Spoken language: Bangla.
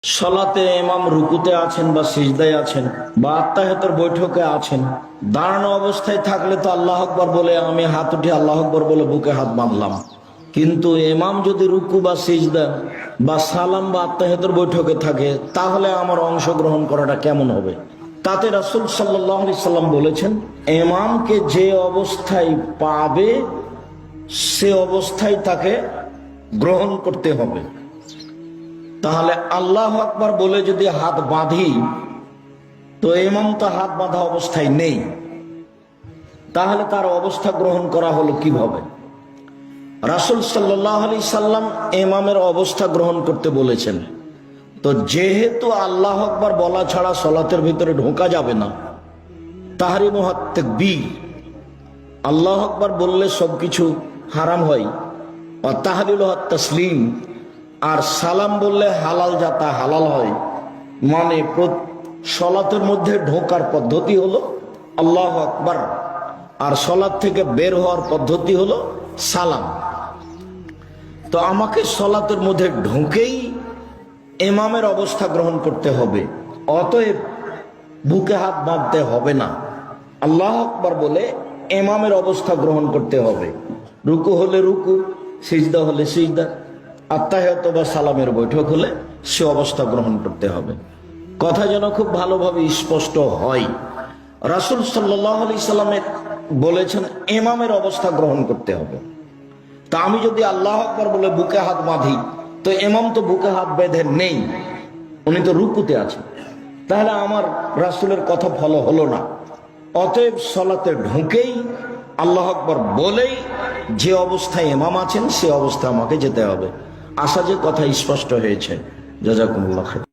সালাতে ইমাম রুকুতে আছেন বা সিজদায় আছেন বা আত্তাহিয়াতের বৈঠকে আছেন, দাঁড়ানো অবস্থায় থাকলে তো আল্লাহ আকবার বলে আমি হাত উঠে আল্লাহ আকবার বলে বুকে হাত বাঁধলাম। কিন্তু ইমাম যদি রুকু বা সিজদা বা সালাম বা আত্তাহিয়াতের বৈঠকে থাকে, তাহলে আমার অংশগ্রহণ করাটা কেমন হবে? তাতে রাসূল সাল্লাল্লাহু আলাইহি সাল্লাম বলেছেন, ইমামকে যে অবস্থায় পাবে সে অবস্থায় তাকে গ্রহণ করতে হবে। তাহলে আল্লাহ আকবার বলে যদি হাত বাঁধি, তো ইমাম তো হাত বাঁধা অবস্থায় নেই, তাহলে তার অবস্থা গ্রহণ করা হলো কিভাবে? রাসূল সাল্লাল্লাহু আলাইহি সাল্লাম ইমামের অবস্থা গ্রহণ করতে বলেছেন। তো যেহেতু আল্লাহ আকবার বলা ছাড়া সালাতের ভিতরে ঢোকা যাবে না, তাহরিমুত তাকবীর, আল্লাহ আকবার বললে সবকিছু হারাম হয়, আর তাহলিলুত তাসলিম, আর সালাম বললে হালাল যাতা হালাল হয়। মানে সলাতের মধ্যে ঢোকার পদ্ধতি হলো আল্লাহু আকবার, আর সলাত থেকে বের হওয়ার পদ্ধতি হলো সালাম। তো আমাকে সলাতের মধ্যে ঢুকেই ইমামের অবস্থা গ্রহণ করতে হবে, অতএব বুকে হাত বাঁধতে হবে না। আল্লাহু আকবার বলে ইমামের অবস্থা গ্রহণ করতে হবে। রুকু হলে রুকু, সিজদা হলে সিজদা, আত্তাহিয়াত বা সালামের বৈঠক হলে সে অবস্থা গ্রহণ করতে হবে। কথা যেন খুব ভালোভাবে স্পষ্ট হয়। রাসূল সাল্লাল্লাহু আলাইহি সাল্লাম বলেছেন ইমামের অবস্থা গ্রহণ করতে হবে। তা আমি যদি আল্লাহু আকবার বলে বুকে হাত বাঁধি, তো ইমাম তো বুকে হাত বেঁধে নেই, উনি তো রুকুতে আছেন, তাহলে আমার রাসূলের কথা ফলো হলো না। অতএব সলাতে ঢুকেই আল্লাহু আকবার বলেই যে অবস্থায় ইমাম আছেন সে অবস্থা আমাকে যেতে হবে। আশা যে কথা স্পষ্ট হয়েছে। জাযাকুমুল্লাহ খাইর।